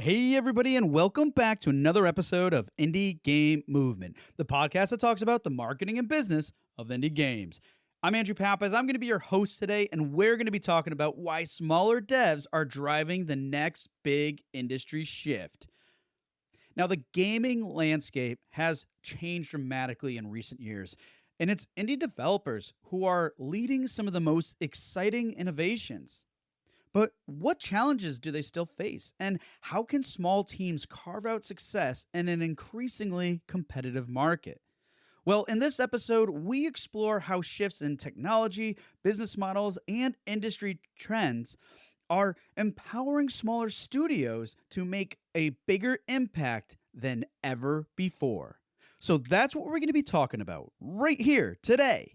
Hey, everybody, and welcome back to another episode of Indie Game Movement, the podcast that talks about the marketing and business of indie games. I'm Andrew Pappas. I'm going to be your host today, and we're going to be talking about why smaller devs are driving the next big industry shift. Now, the gaming landscape has changed dramatically in recent years, and it's indie developers who are leading some of the most exciting innovations. But what challenges do they still face? And how can small teams carve out success in an increasingly competitive market? Well, in this episode, we explore how shifts in technology, business models, and industry trends are empowering smaller studios to make a bigger impact than ever before. So that's what we're going to be talking about right here today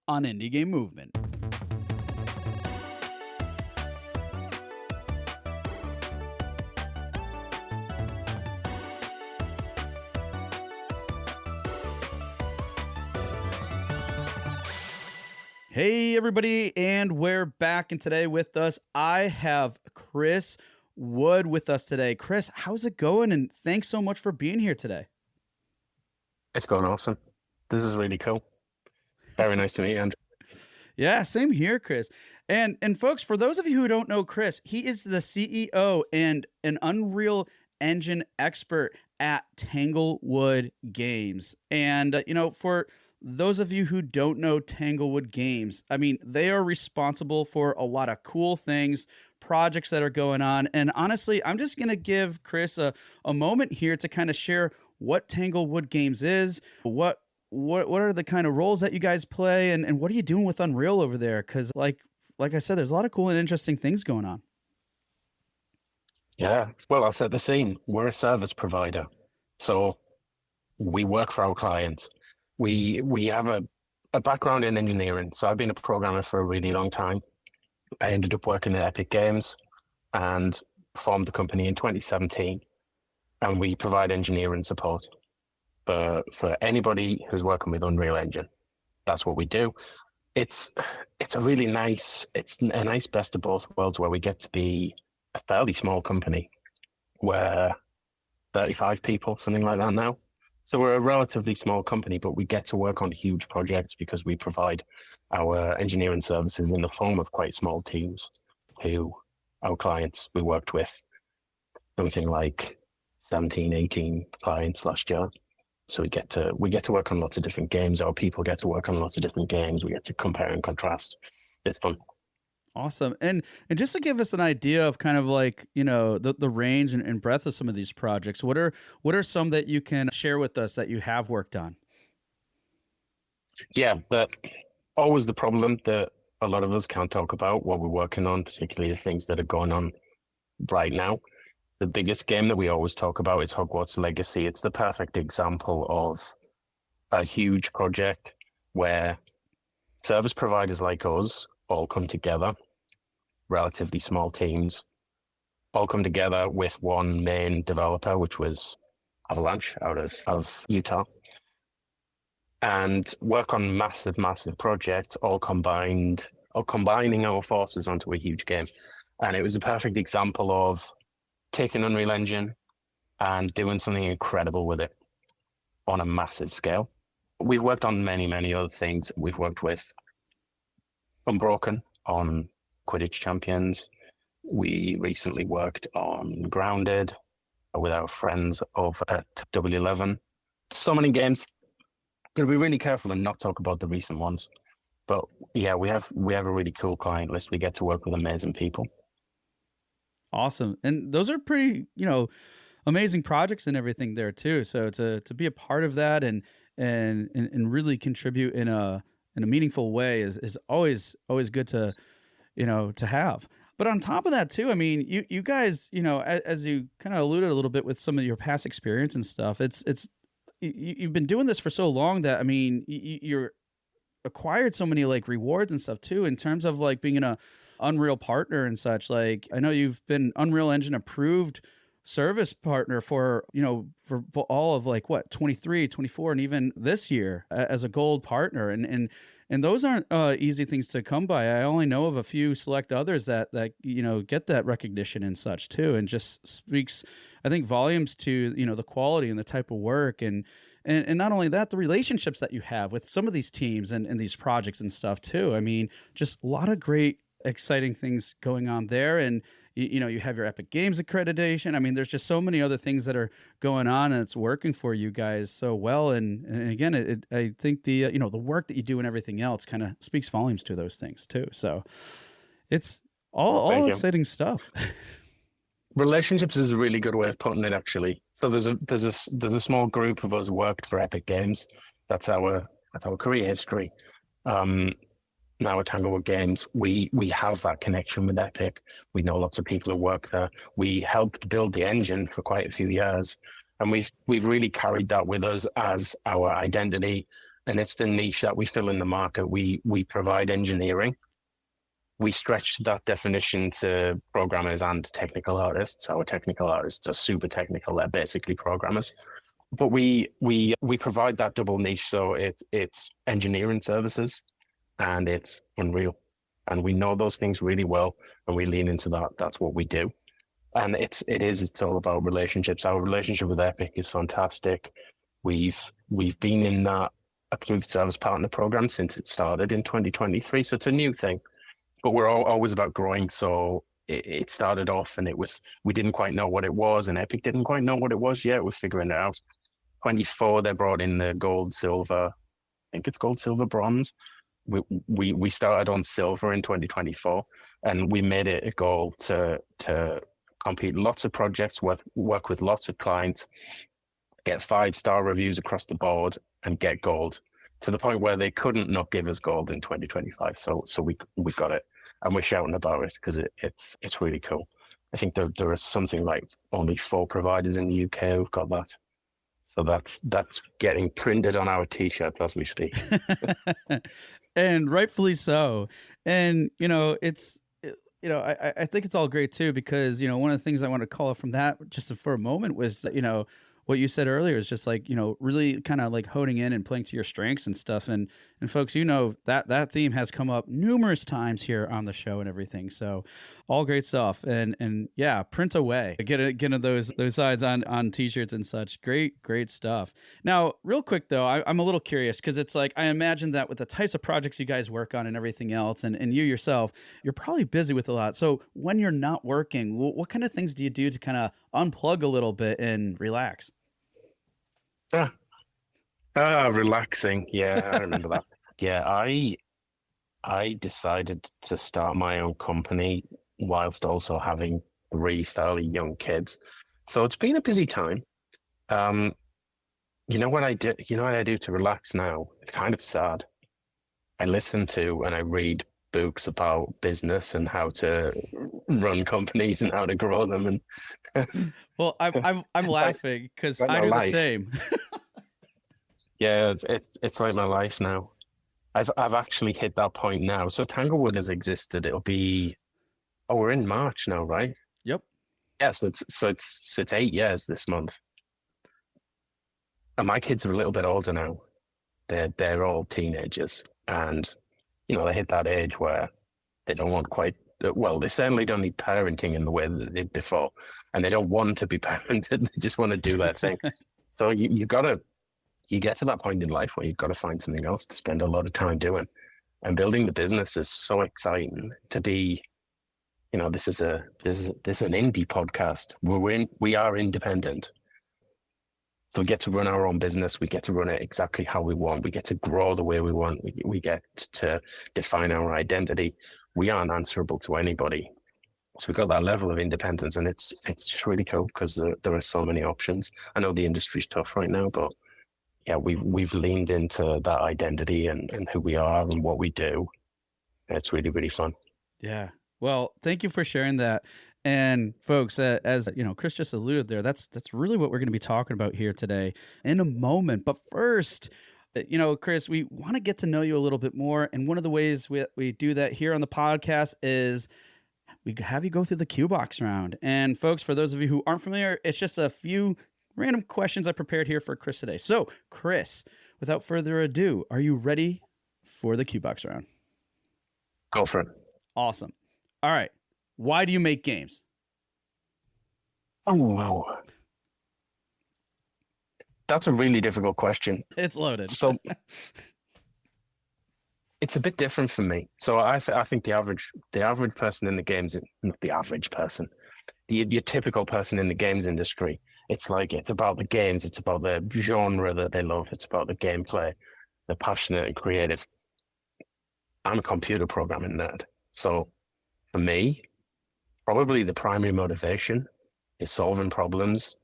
on Indie Game Movement. Hey, everybody, and we're back. And today with us, I have Chris Wood with us today. Chris, how's it going? And thanks so much for being here today. It's going awesome. This is really cool. Very nice to meet you, Andrew. Yeah, same here, Chris. And folks, for those of you who don't know Chris, he is the CEO and an Unreal Engine expert at Tanglewood Games. And, for those of you who don't know Tanglewood Games, I mean, they are responsible for a lot of cool things, projects that are going on. And honestly, I'm just going to give Chris a moment here to kind of share what Tanglewood Games is, what are the kind of roles that you guys play, and what are you doing with Unreal over there? Because like I said, there's a lot of cool and interesting things going on. Yeah, well, I'll set the scene. We're a service provider. So we work for our clients. We have a background in engineering. So I've been a programmer for a really long time. I ended up working at Epic Games and formed the company in 2017. And we provide engineering support for anybody who's working with Unreal Engine. That's what we do. It's a nice best of both worlds where we get to be a fairly small company. We're 35 people, something like that now. So we're a relatively small company, but we get to work on huge projects because we provide our engineering services in the form of quite small teams who our clients we worked with something like 17, 18 clients last year. So we get to work on lots of different games. Our people get to work on lots of different games. We get to compare and contrast. It's fun. Awesome. And just to give us an idea of kind of like, the range and breadth of some of these projects, what are some that you can share with us that you have worked on? Yeah, but always the problem that a lot of us can't talk about what we're working on, particularly the things that are going on right now. The biggest game that we always talk about is Hogwarts Legacy. It's the perfect example of a huge project where service providers like us all come together, relatively small teams, all come together with one main developer, which was Avalanche out of Utah, and work on massive projects, all combining our forces onto a huge game. And it was a perfect example of taking Unreal Engine and doing something incredible with it on a massive scale. We've worked on many other things. We've worked with Unbroken on Quidditch Champions. We recently worked on Grounded with our friends over at W11. So many games. Gotta be really careful and not talk about the recent ones. But yeah, we have a really cool client list. We get to work with amazing people. Awesome. And those are pretty, amazing projects and everything there too. So to be a part of that and really contribute in a meaningful way is always good to have. But on top of that too, I mean, you guys, as you kind of alluded a little bit with some of your past experience and stuff, you've been doing this for so long that, I mean, you're acquired so many like rewards and stuff too, in terms of like being a Unreal partner and such. Like, I know you've been Unreal Engine approved service partner for all of like what, 23, 24, and even this year as a gold partner. And and those aren't easy things to come by. I only know of a few select others that get that recognition and such too, and just speaks, I think, volumes to the quality and the type of work, and not only that, the relationships that you have with some of these teams and these projects and stuff too. I mean, just a lot of great, exciting things going on there. And you have your Epic Games accreditation. I mean, there's just so many other things that are going on, and it's working for you guys so well. And again, I think the work that you do and everything else kind of speaks volumes to those things too. So it's all Thank you. exciting stuff. Relationships is a really good way of putting it, actually. So there's a small group of us worked for Epic Games. That's our career history. Now at Tanglewood Games, we have that connection with Epic. We know lots of people who work there. We helped build the engine for quite a few years, and we've really carried that with us as our identity. And it's the niche that we fill in the market. We provide engineering. We stretched that definition to programmers and technical artists. Our technical artists are super technical; they're basically programmers. But we provide that double niche, so it's engineering services and it's Unreal, and we know those things really well, and we lean into that. That's what we do, and it's all about relationships. Our relationship with Epic is fantastic. We've been in that approved service partner program since it started in 2023, so it's a new thing. But we're always about growing. So it started off and we didn't quite know what it was, and Epic didn't quite know what it was yet. We're figuring it out. 24, they brought in the gold, silver. I think it's gold, silver, bronze. We started on silver in 2024, and we made it a goal to complete lots of projects, work with lots of clients, get 5-star reviews across the board, and get gold, to the point where they couldn't not give us gold in 2025. So we got it, and we're shouting about it because it's really cool. I think there are something like only 4 providers in the UK who've got that. So that's getting printed on our T-shirts as we speak. And rightfully so. And I think it's all great too, because one of the things I want to call it from that just for a moment was that, what you said earlier is just like, really kind of like honing in and playing to your strengths and stuff. And folks, that theme has come up numerous times here on the show and everything. So all great stuff. And yeah, print away. Get those sides on t-shirts and such. Great stuff. Now, real quick though, I'm a little curious, because it's like, I imagine that with the types of projects you guys work on and everything else, and you yourself, you're probably busy with a lot. So when you're not working, what kind of things do you do to kind of unplug a little bit and relax? Relaxing. Yeah, I remember that. Yeah, I decided to start my own company whilst also having 3 fairly young kids. So it's been a busy time. You know what I do to relax now? It's kind of sad. I listen to and I read books about business and how to run companies and how to grow them. And well, I'm laughing because I do the same. Yeah, it's like my life now. I've actually hit that point now. So Tanglewood has existed. We're in March now, right? Yep. Yeah, so it's 8 years this month. And my kids are a little bit older now. They're all teenagers, and they hit that age where they don't want quite well. They certainly don't need parenting in the way that they did before, and they don't want to be parented. They just want to do their thing. So you get to that point in life where you've got to find something else to spend a lot of time doing. And building the business is so exciting to be. This is an indie podcast. We are independent. So we get to run our own business. We get to run it exactly how we want. We get to grow the way we want. We get to define our identity. We aren't answerable to anybody. So we've got that level of independence, and it's just really cool because there are so many options. I know the industry's tough right now, but yeah, we've leaned into that identity and who we are and what we do. It's really, really fun. Yeah. Well, thank you for sharing that. And folks, as Chris just alluded there, that's really what we're going to be talking about here today in a moment. But first, Chris, we want to get to know you a little bit more. And one of the ways we do that here on the podcast is we have you go through the Q Box round. And folks, for those of you who aren't familiar, it's just a few random questions I prepared here for Chris today. So, Chris, without further ado, are you ready for the Q Box round. Go for it. Awesome. All right. Why do you make games? Oh, wow. That's a really difficult question. It's loaded. So it's a bit different for me. So I think the average person in the games, not the average person, your typical person in the games industry, it's about the games, it's about the genre that they love, it's about the gameplay, they're passionate and creative. I'm a computer programming nerd. So for me, probably the primary motivation is solving problems,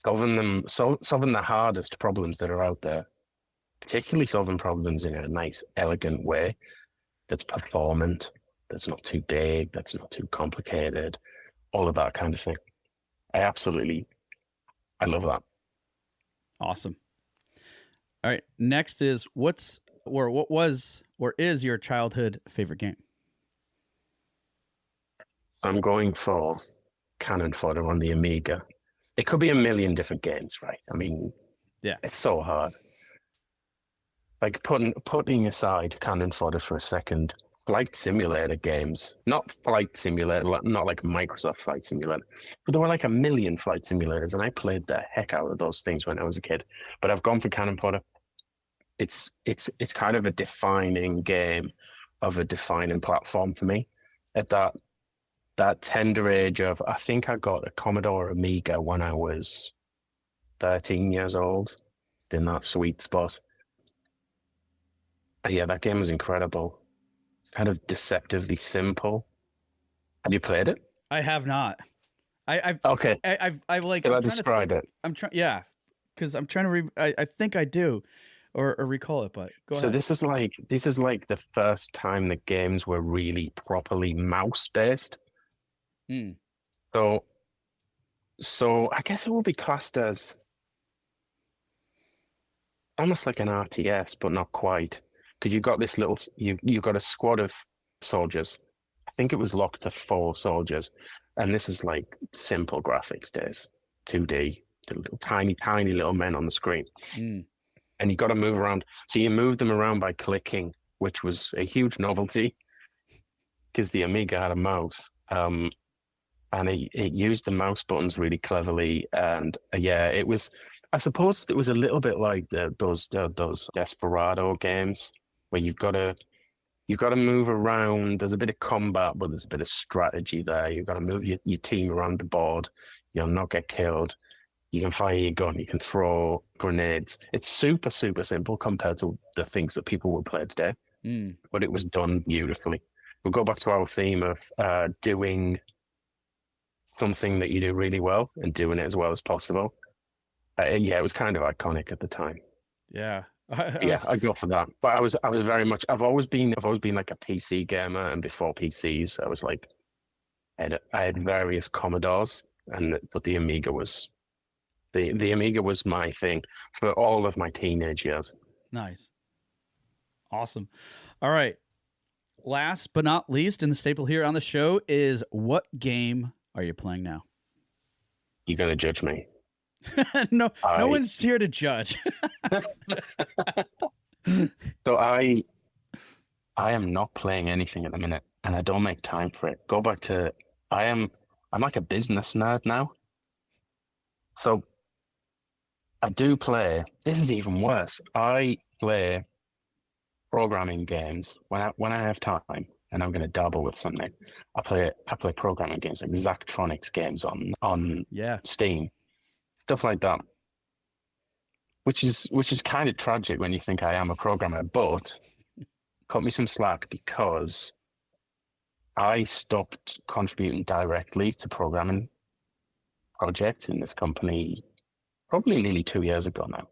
solving the hardest problems that are out there, particularly solving problems in a nice, elegant way that's performant, that's not too big, that's not too complicated, all of that kind of thing. I love that. Awesome. All right. Next is what was or is your childhood favorite game? I'm going for cannon fodder on the Amiga. It could be a million different games, right? I mean, Yeah, it's so hard. Like putting aside cannon fodder for a second, flight simulator games, not flight simulator, not like Microsoft Flight Simulator, but there were like a million flight simulators, and I played the heck out of those things when I was a kid. But I've gone for cannon fodder. It's kind of a defining game of a defining platform for me at that tender age of, I think I got a Commodore Amiga when I was 13 years old, in that sweet spot. Yeah, that game was incredible. Kind of deceptively simple. Have you played it? I have not. Okay. I've like. Can I I'm trying to describe think. it? I'm trying. Yeah, because I'm trying to. I think I do, or recall it. But go So ahead. this is like the first time the games were really properly mouse based. Hmm. So I guess it will be classed as almost like an RTS, but not quite. Because you got this little, you got a squad of soldiers. I think it was locked to 4 soldiers, and this is like simple graphics days, 2D, the little tiny little men on the screen, Hmm. and you got to move around. So you move them around by clicking, which was a huge novelty because the Amiga had a mouse. And it used the mouse buttons really cleverly, and yeah, it was. I suppose it was a little bit like those Desperado games where you've got to move around. There's a bit of combat, but there's a bit of strategy there. You've got to move your team around the board. You'll not get killed. You can fire your gun. You can throw grenades. It's super simple compared to the things that people will play today, Hmm. but it was done beautifully. We'll go back to our theme of doing something that you do really well and doing it as well as possible. Yeah, it was kind of iconic at the time. Yeah. Yeah, I'd go for that. But I was very much. I've always been like a PC gamer, and before PCs, I was like, I had various Commodores, but the Amiga was the Amiga was my thing for all of my teenage years. Nice. Awesome. All right. Last but not least, in the staple here on the show is what game are you playing now? You're gonna judge me. No one's here to judge. So I am not playing anything at the minute, and I don't make time for it. Go back to I'm like a business nerd now. So I do play. This is even worse. I play programming games when I have time, and I'm going to dabble with something. I play programming games like Zachtronics games on Yeah. Steam, stuff like that. Which is kind of tragic when you think I am a programmer, but cut me some slack because I stopped contributing directly to programming projects in this company probably nearly 2 years ago now.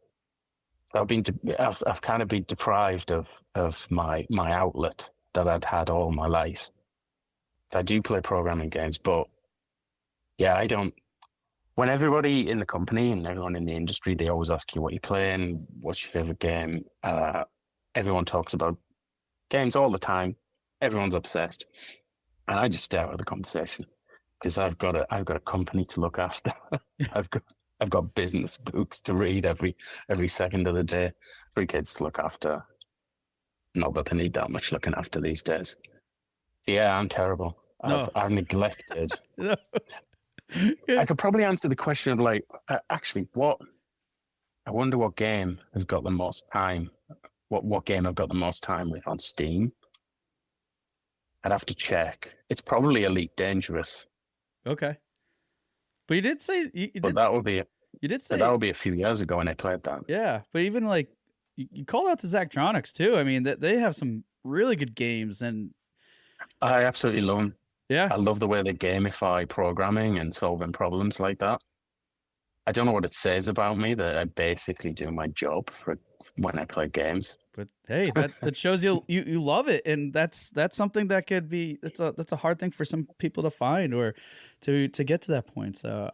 I've kind of been deprived of my outlet that I'd had all my life. I do play programming games, but yeah, I don't. When everybody in the company and everyone in the industry, they always ask you what you're playing, what's your favorite game. Everyone talks about games all the time. Everyone's obsessed, and I just stay out of the conversation because I've got a company to look after. I've got business books to read every second of the day, 3 kids to look after. not that they need that much looking after these days. Yeah, I'm terrible. No. I've neglected. No. I could probably answer the question of like, actually, what? I wonder what game has got the most time. What game I've got the most time with on Steam? I'd have to check. It's probably Elite Dangerous, Okay. But you did say but that would be you did but that say would be a few years ago when I played that. yeah. But even like you called out to Zachtronics too. I mean, that they have some really good games, and I absolutely love them. yeah. I love the way they gamify programming and solving problems like that. I don't know what it says about me that I basically do my job for when I play games. But hey, that shows you love it, and that's something that could be that's a hard thing for some people to find or to get to that point. So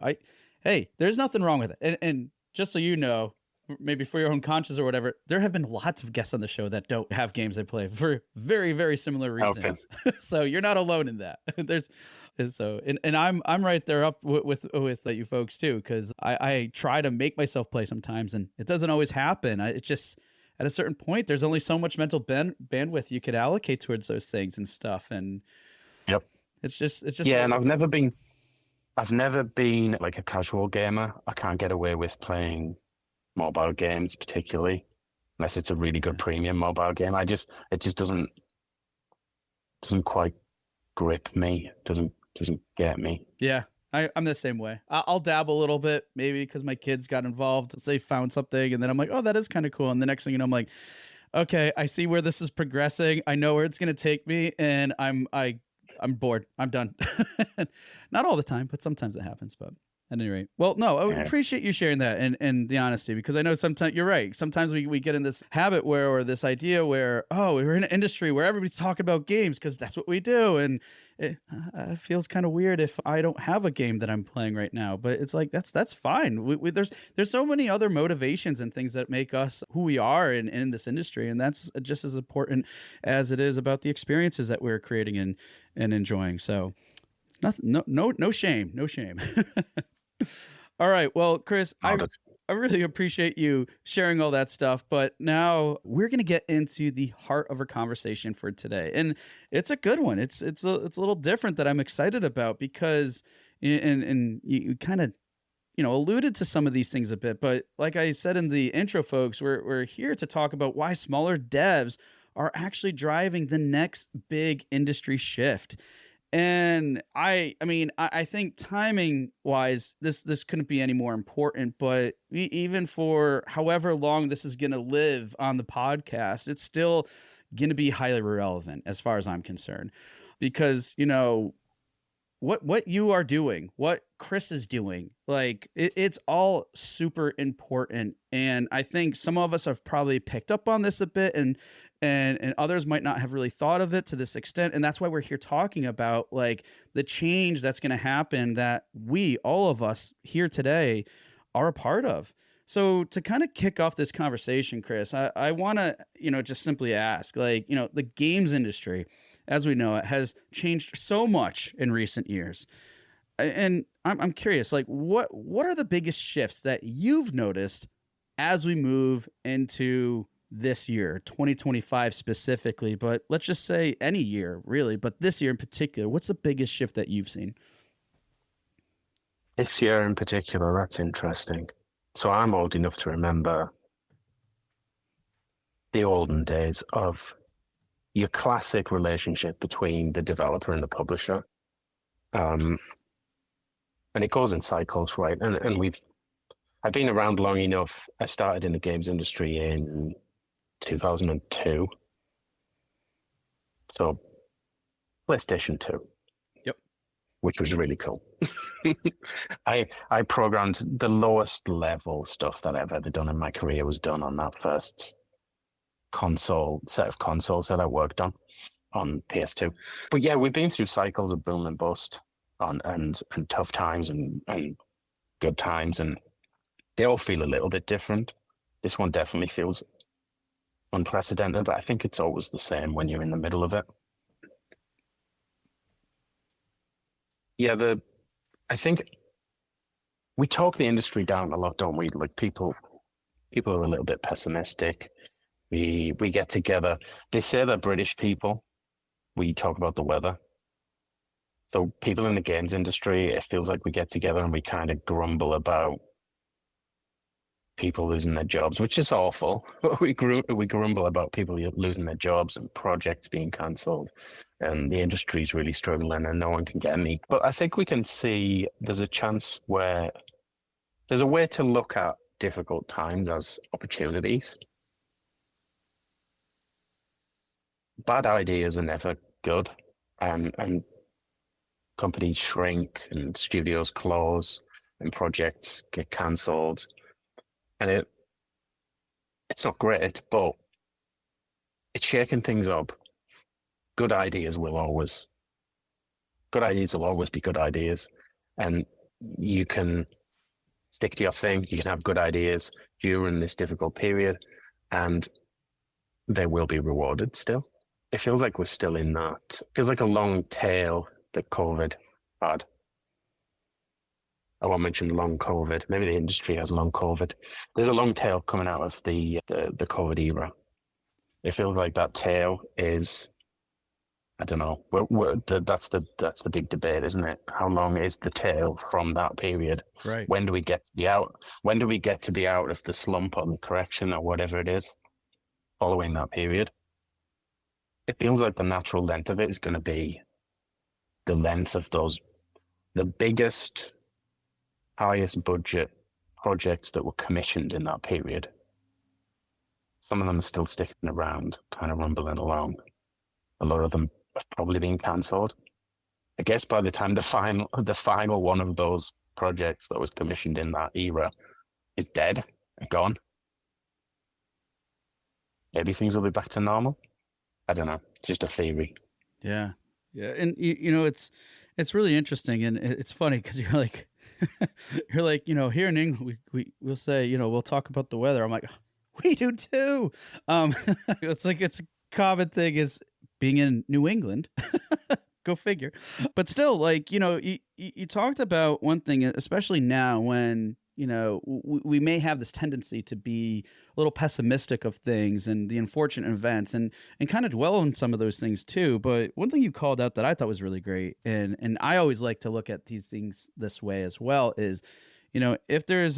hey, there's nothing wrong with it. And just so you know, maybe for your own conscience or whatever, there have been lots of guests on the show that don't have games they play for very very similar reasons. Okay. So you're not alone in that. And I'm right there up with you folks too, because I try to make myself play sometimes, and it doesn't always happen. It just at a certain point, there's only so much mental bandwidth you could allocate towards those things and stuff. And yep, it's just yeah. And I've never been like a casual gamer. I can't get away with playing mobile games, particularly unless it's a really good premium mobile game. It just doesn't quite grip me. Doesn't get me. Yeah. I'm the same way. I'll dabble a little bit, maybe because my kids got involved. They found something, and then I'm like, oh, that is kind of cool. And the next thing you know, I'm like, okay, I see where this is progressing. I know where it's going to take me, and I'm bored. I'm done. Not all the time, but sometimes it happens. But at any rate, well, no, I appreciate you sharing that and the honesty, because I know sometimes you're right. Sometimes we get in this habit or this idea where, oh, we're in an industry where everybody's talking about games because that's what we do. And it feels kind of weird if I don't have a game that I'm playing right now, but it's like, that's fine. There's so many other motivations and things that make us who we are in this industry. And that's just as important as it is about the experiences that we're creating and enjoying. So nothing, no shame, no shame. All right. Well, Chris, I really appreciate you sharing all that stuff. But now we're going to get into the heart of our conversation for today. And it's a good one. It's a little different that I'm excited about because and you kind of alluded to some of these things a bit. But like I said in the intro, folks, we're here to talk about why smaller devs are actually driving the next big industry shift. And I mean, I think timing wise, this couldn't be any more important, but even for however long this is going to live on the podcast, it's still going to be highly relevant as far as I'm concerned, because, what you are doing, what Chris is doing, like it's all super important. And I think some of us have probably picked up on this a bit, and others might not have really thought of it to this extent. And that's why we're here talking about like the change that's going to happen that all of us here today are a part of. So to kind of kick off this conversation, Chris, I want to, just simply ask, like, the games industry, as we know it, has changed so much in recent years. And I'm curious, like, what are the biggest shifts that you've noticed as we move into this year, 2025 specifically, but let's just say any year really, but this year in particular, what's the biggest shift that you've seen? This year in particular, that's interesting. So I'm old enough to remember the olden days of your classic relationship between the developer and the publisher. And it goes in cycles, right? And I've been around long enough. I started in the games industry in 2002. So PlayStation 2. Yep. Which was really cool. I programmed the lowest level stuff that I've ever done in my career was done on that first set of consoles that I worked on PS2. But yeah, we've been through cycles of boom and bust and tough times and good times, and they all feel a little bit different. This one definitely feels unprecedented, but I think it's always the same when you're in the middle of it. Yeah, I think we talk the industry down a lot, don't we? Like people are a little bit pessimistic. We get together. They say that British people, we talk about the weather. So people in the games industry, it feels like we get together and we kind of grumble about people losing their jobs, which is awful. We grumble about people losing their jobs and projects being cancelled, and the industry's really struggling, and no one can get any. But I think we can see there's a chance where there's a way to look at difficult times as opportunities. Bad ideas are never good, and companies shrink, and studios close, and projects get cancelled. And it's not great, but it's shaking things up. Good ideas will always be good ideas. And you can stick to your thing. You can have good ideas during this difficult period, and they will be rewarded still. It feels like we're still in that. It feels like a long tail that COVID had. I won't mention long COVID. Maybe the industry has long COVID. There's a long tail coming out of the COVID era. It feels like that tail is, I don't know. That's the big debate, isn't it? How long is the tail from that period? Right. When do we get to be out? When do we get to be out of the slump or the correction or whatever it is following that period? It feels like the natural length of it is going to be the length of the biggest, highest budget projects that were commissioned in that period. Some of them are still sticking around, kind of rumbling along. A lot of them have probably been cancelled. I guess by the time the final one of those projects that was commissioned in that era is dead and gone, maybe things will be back to normal. I don't know. It's just a theory. Yeah. Yeah. And you know, it's really interesting, and it's funny because you're like here in England we'll say, we'll talk about the weather. I'm like, we do too. It's like it's a common thing is being in New England. Go figure. But still, like, you talked about one thing, especially now when, we may have this tendency to be a little pessimistic of things and the unfortunate events and kind of dwell on some of those things too. But one thing you called out that I thought was really great, and I always like to look at these things this way as well, is, if there's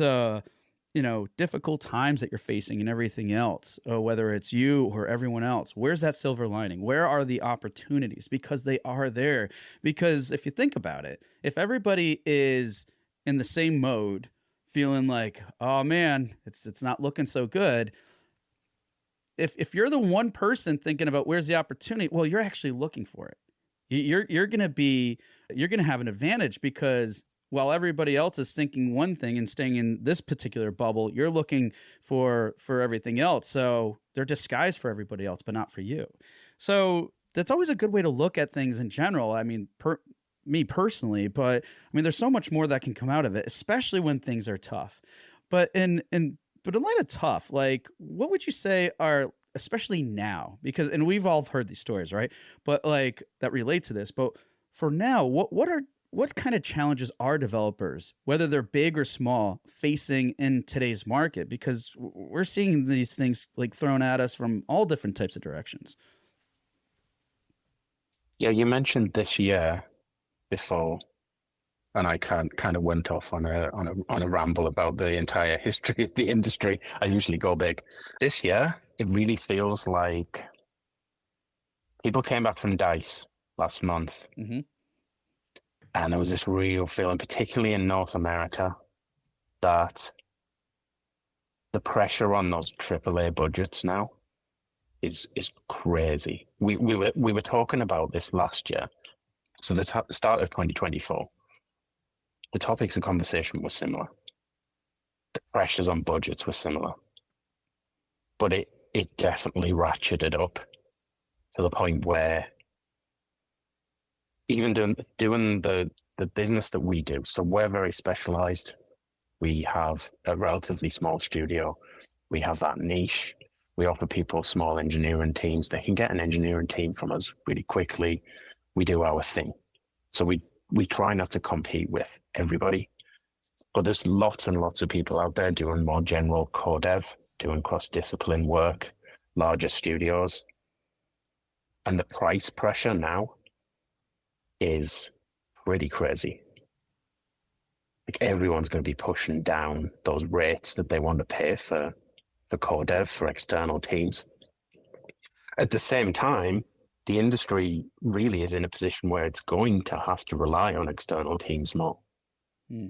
difficult times that you're facing and everything else, whether it's you or everyone else, where's that silver lining? Where are the opportunities? Because they are there. Because if you think about it, if everybody is in the same mode, feeling like, oh man, it's not looking so good. If you're the one person thinking about where's the opportunity, well, you're actually looking for it. You're going to have an advantage, because while everybody else is thinking one thing and staying in this particular bubble, you're looking for everything else. So they're disguised for everybody else, but not for you. So that's always a good way to look at things in general. I mean, me personally, but I mean, there's so much more that can come out of it, especially when things are tough. But in light of tough, like, what would you say are, especially now, because, and we've all heard these stories, right? But like that relate to this, but for now, what kind of challenges are developers, whether they're big or small, facing in today's market? Because we're seeing these things like thrown at us from all different types of directions. Yeah, you mentioned this year before, and I kind of went off on a ramble about the entire history of the industry. I usually go big. This year, it really feels like people came back from DICE last month. Mm-hmm. And there was this real feeling, particularly in North America, that the pressure on those AAA budgets now is crazy. We were talking about this last year. So the start of 2024, the topics of conversation were similar. The pressures on budgets were similar. But it definitely ratcheted up to the point where even doing the business that we do, so we're very specialized. We have a relatively small studio. We have that niche. We offer people small engineering teams. They can get an engineering team from us really quickly. We do our thing. So we try not to compete with everybody. But there's lots and lots of people out there doing more general core dev, doing cross-discipline work, larger studios. And the price pressure now is pretty crazy. Like everyone's going to be pushing down those rates that they want to pay for core dev, for external teams. At the same time, the industry really is in a position where it's going to have to rely on external teams more. Hmm.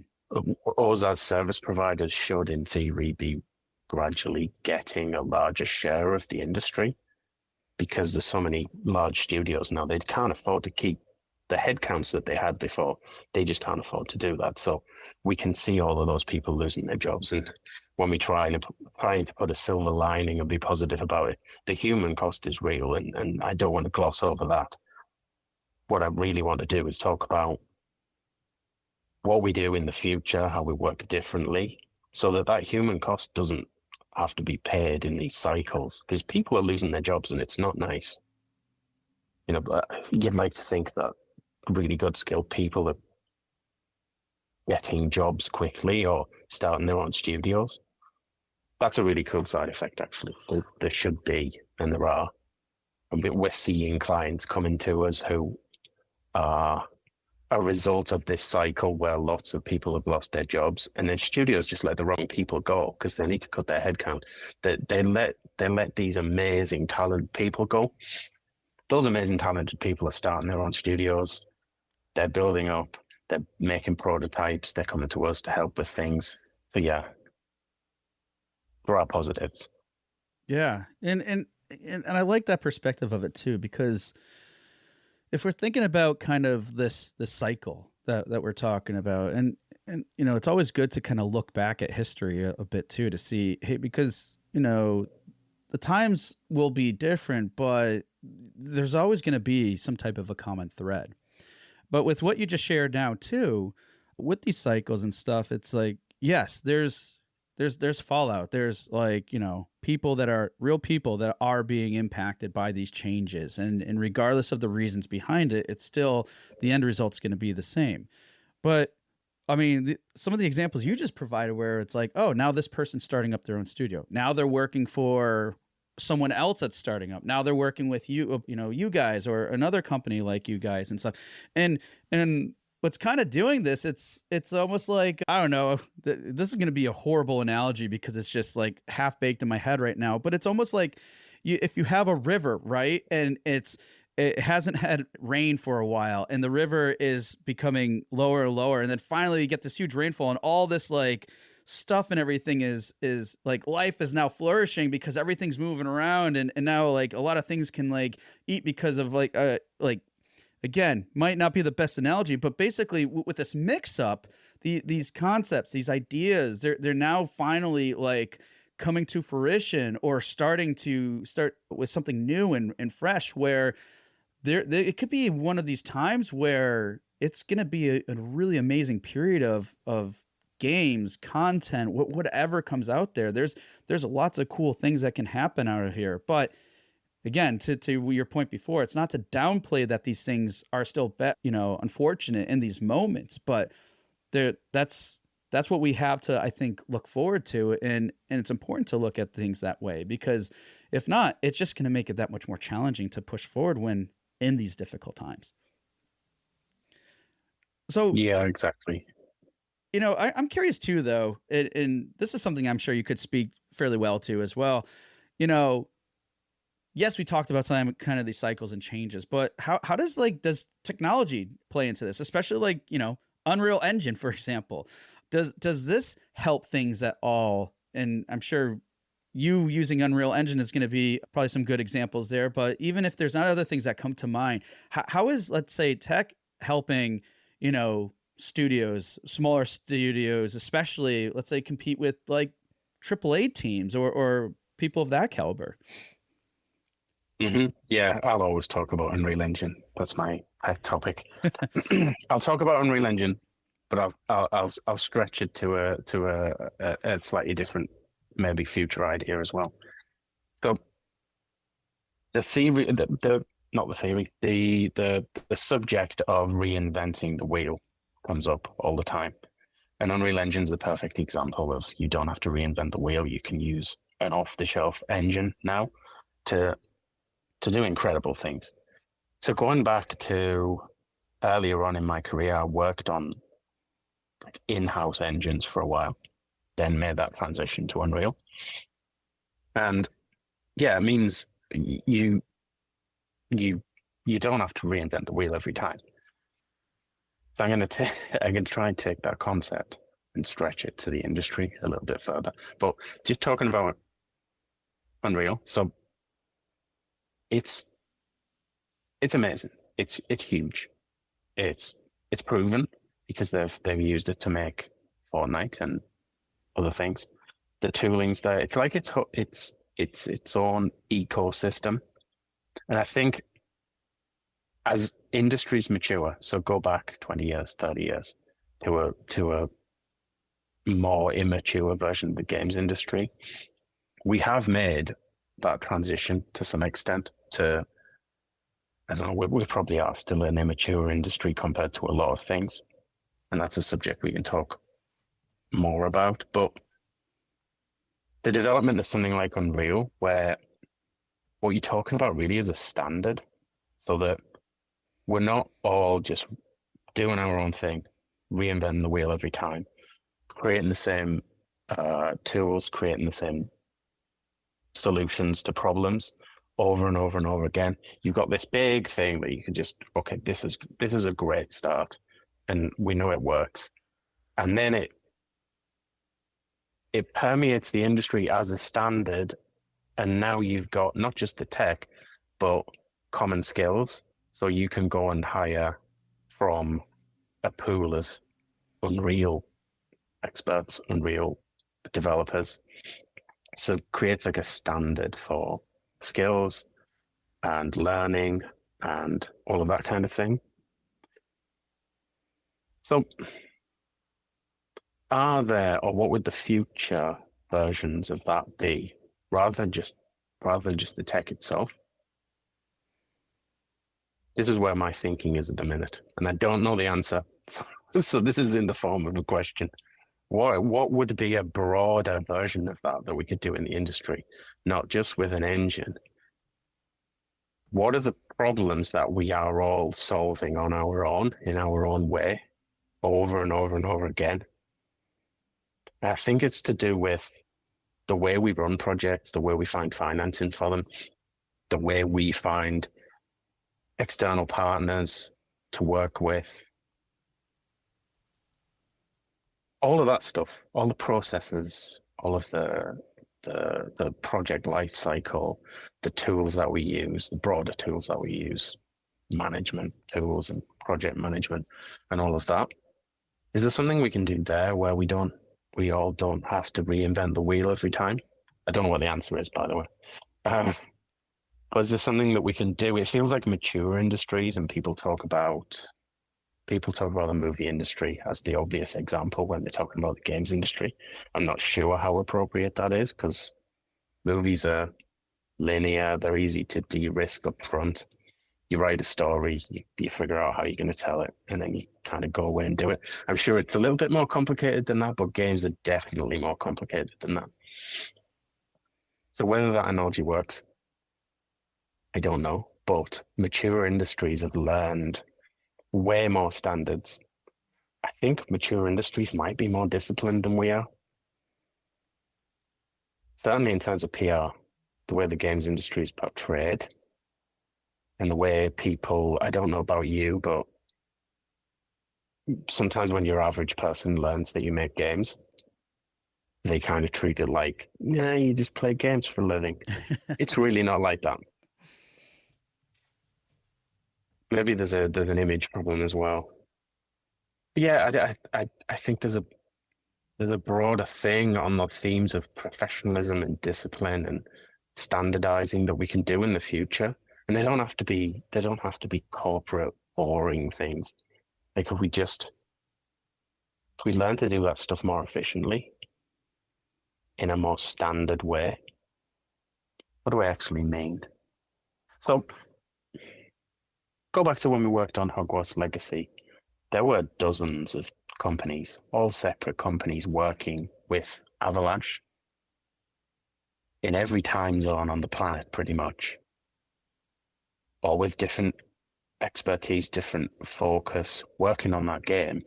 Us as service providers should, in theory, be gradually getting a larger share of the industry because there's so many large studios now. They can't afford to keep the headcounts that they had before. They just can't afford to do that. So we can see all of those people losing their jobs. And when we trying to put a silver lining and be positive about it, the human cost is real, and I don't want to gloss over that. What I really want to do is talk about what we do in the future, how we work differently, so that that human cost doesn't have to be paid in these cycles, because people are losing their jobs and it's not nice. You know, but you'd like to think that really good skilled people are getting jobs quickly or starting their own studios. That's a really cool side effect, actually. There should be, and there are. And we're seeing clients coming to us who are a result of this cycle where lots of people have lost their jobs, and then studios just let the wrong people go because they need to cut their headcount. They let these amazing talented people go. Those amazing talented people are starting their own studios. They're building up. They're making prototypes. They're coming to us to help with things. So yeah, there are positives. Yeah, and I like that perspective of it too, because if we're thinking about kind of this cycle that we're talking about, and you know, it's always good to kind of look back at history a bit too to see, hey, because you know, the times will be different, but there's always going to be some type of a common thread. But with what you just shared now too, with these cycles and stuff, it's like, yes, there's fallout. There's like, you know, people that are real people that are being impacted by these changes. And regardless of the reasons behind it, it's still the end result's going to be the same. But I mean, some of the examples you just provided where it's like, oh, now this person's starting up their own studio. Now they're working for someone else that's starting up. Now they're working with you, you know, you guys or another company like you guys and stuff. And what's kind of doing this, it's almost like, I don't know, this is going to be a horrible analogy because it's just like half baked in my head right now, but it's almost like if you have a river, right? And it hasn't had rain for a while and the river is becoming lower and lower. And then finally you get this huge rainfall and all this like stuff and everything is like life is now flourishing because everything's moving around and now like a lot of things can like eat because of like again, might not be the best analogy, but basically with this mix up, these concepts, these ideas, they're now finally like coming to fruition or starting with something new and fresh where it could be one of these times where it's going to be a really amazing period of games, content, whatever comes out there. There's lots of cool things that can happen out of here. But again, to your point before, it's not to downplay that these things are still, unfortunate in these moments, but that's what we have to, I think, look forward to. And it's important to look at things that way, because if not, it's just going to make it that much more challenging to push forward when in these difficult times. So yeah, exactly. You know, I'm curious too, though, and this is something I'm sure you could speak fairly well to as well. You know, yes, we talked about some kind of these cycles and changes, but how does technology play into this, especially like, you know, Unreal Engine, for example? Does this help things at all? And I'm sure you using Unreal Engine is going to be probably some good examples there. But even if there's not other things that come to mind, how is, let's say, tech helping, you know, studios, smaller studios, especially, let's say, compete with like AAA teams or people of that caliber? Mm-hmm. Yeah, I'll always talk about Unreal Engine. That's my pet topic. I'll talk about Unreal Engine, but I'll stretch it to a slightly different, maybe future idea as well. So the theory, not the theory, the subject of reinventing the wheel comes up all the time. And Unreal Engine's a perfect example of you don't have to reinvent the wheel. You can use an off-the-shelf engine now. to do incredible things. So going back to earlier on in my career, I worked on in-house engines for a while, then made that transition to Unreal. And yeah, it means you don't have to reinvent the wheel every time. So I'm going to try and take that concept and stretch it to the industry a little bit further. But just talking about Unreal, so it's amazing. It's huge. It's proven because they've used it to make Fortnite and other things. The tooling's there. It's like it's its own ecosystem, and I think as industries mature, so go back 20 years, 30 years to a more immature version of the games industry, we have made that transition to some extent to, I don't know, we probably are still an immature industry compared to a lot of things. And that's a subject we can talk more about. But the development of something like Unreal, where what you're talking about really is a standard, so that we're not all just doing our own thing, reinventing the wheel every time, creating the same tools, creating the same solutions to problems over and over and over again. You've got this big thing that you can just, okay, this is a great start, and we know it works, and then it permeates the industry as a standard, and now you've got not just the tech, but common skills. So you can go and hire from a pool of Unreal experts, Unreal developers. So it creates like a standard for skills and learning and all of that kind of thing. So are there, or what would the future versions of that be, rather than just the tech itself? This is where my thinking is at the minute, and I don't know the answer. So this is in the form of a question. What would be a broader version of that we could do in the industry, not just with an engine? What are the problems that we are all solving on our own, in our own way, over and over and over again? I think it's to do with the way we run projects, the way we find financing for them, the way we find external partners to work with. All of that stuff, all the processes, all of the project life cycle, the tools that we use, the broader tools that we use, management tools and project management and all of that. Is there something we can do there where we all don't have to reinvent the wheel every time? I don't know what the answer is, by the way. But is there something that we can do? It feels like mature industries, and people talk about the movie industry as the obvious example when they're talking about the games industry. I'm not sure how appropriate that is, because movies are linear, they're easy to de-risk up front. You write a story, you figure out how you're going to tell it, and then you kind of go away and do it. I'm sure it's a little bit more complicated than that, but games are definitely more complicated than that. So whether that analogy works, I don't know, but mature industries have learned way more standards. I think mature industries might be more disciplined than we are. Certainly in terms of PR, the way the games industry is portrayed, and the way people, I don't know about you, but sometimes when your average person learns that you make games, they kind of treat it like, nah, you just play games for a living. It's really not like that. Maybe there's an image problem as well. But yeah, I think there's a broader thing on the themes of professionalism and discipline and standardizing that we can do in the future. And they don't have to be corporate, boring things. Like if we learn to do that stuff more efficiently in a more standard way, what do I actually mean? So go back to when we worked on Hogwarts Legacy. There were dozens of companies, all separate companies working with Avalanche. in every time zone on the planet, pretty much, all with different expertise, different focus, working on that game.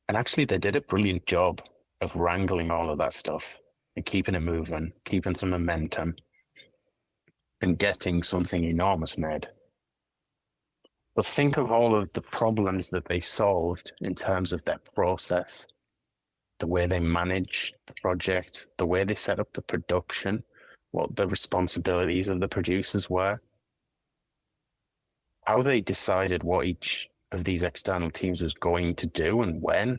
And actually, they did a brilliant job of wrangling all of that stuff and keeping it moving, keeping some momentum, and getting something enormous made. But think of all of the problems that they solved in terms of their process, the way they managed the project, the way they set up the production, what the responsibilities of the producers were, how they decided what each of these external teams was going to do and when,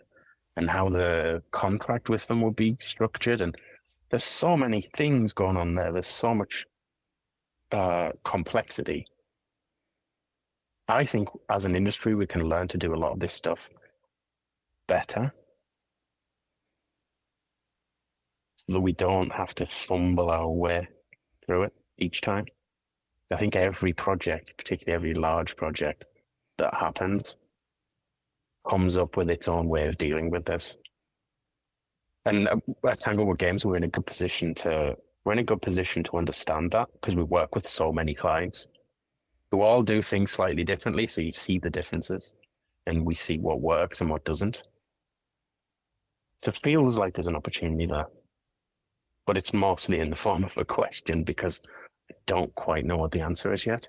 and how the contract with them would be structured. And there's so many things going on there. There's so much complexity. I think as an industry, we can learn to do a lot of this stuff better so that we don't have to fumble our way through it each time. I think every project, particularly every large project that happens, comes up with its own way of dealing with this. And at Tanglewood Games, we're in a good position to understand that because we work with so many clients who all do things slightly differently. So you see the differences and we see what works and what doesn't. So it feels like there's an opportunity there, but it's mostly in the form of a question because I don't quite know what the answer is yet.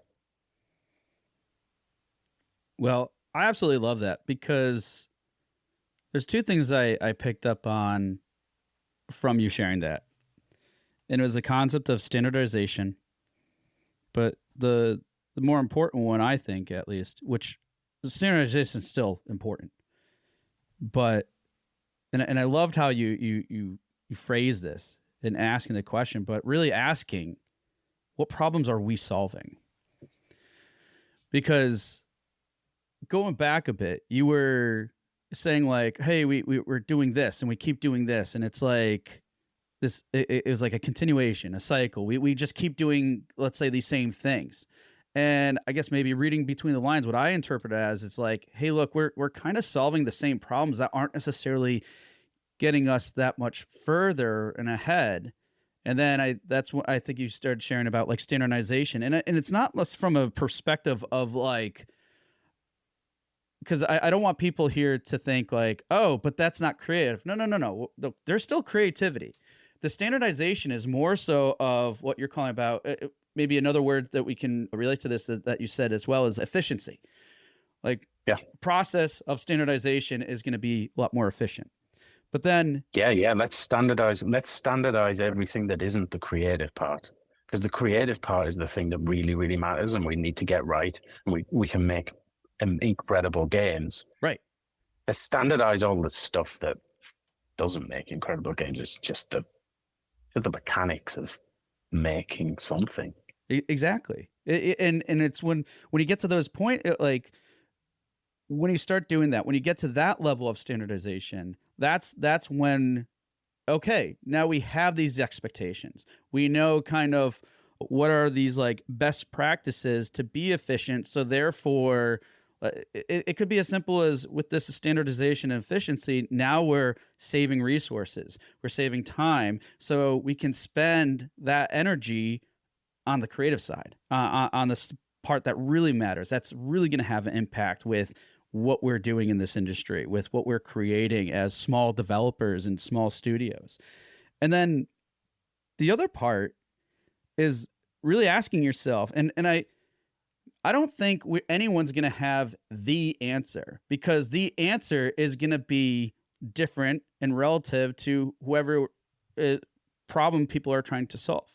Well, I absolutely love that because there's two things I picked up on from you sharing that. And it was the concept of standardization. But the more important one, I think, at least, which standardization is still important. But and I loved how you phrase this in asking the question, but really asking, what problems are we solving? Because going back a bit, you were saying like, hey, we're doing this and we keep doing this. And it's like this, it was like a continuation, a cycle. We just keep doing, let's say, these same things. And I guess maybe reading between the lines, what I interpret it as, it's like, hey, look, we're kind of solving the same problems that aren't necessarily getting us that much further and ahead. And then that's what I think you started sharing about like standardization. And it's not less from a perspective of like, because I don't want people here to think like, oh, but that's not creative. No. There's still creativity. The standardization is more so of what you're calling about. Maybe another word that we can relate to this that you said as well is efficiency. Like, process of standardization is going to be a lot more efficient. But then, let's standardize everything that isn't the creative part, because the creative part is the thing that really, really matters, and we need to get right. And we can make incredible games. Right. Let's standardize all the stuff that doesn't make incredible games. It's just the mechanics of making something. Exactly. And it's when you get to those points, like when you start doing that, when you get to that level of standardization, that's when, okay, now we have these expectations. We know kind of what are these like best practices to be efficient. So therefore, it could be as simple as with this standardization and efficiency, now we're saving resources, we're saving time, so we can spend that energy on the creative side, on the part that really matters. That's really going to have an impact with what we're doing in this industry, with what we're creating as small developers and small studios. And then the other part is really asking yourself, and I don't think anyone's going to have the answer, because the answer is going to be different and relative to whoever problem people are trying to solve.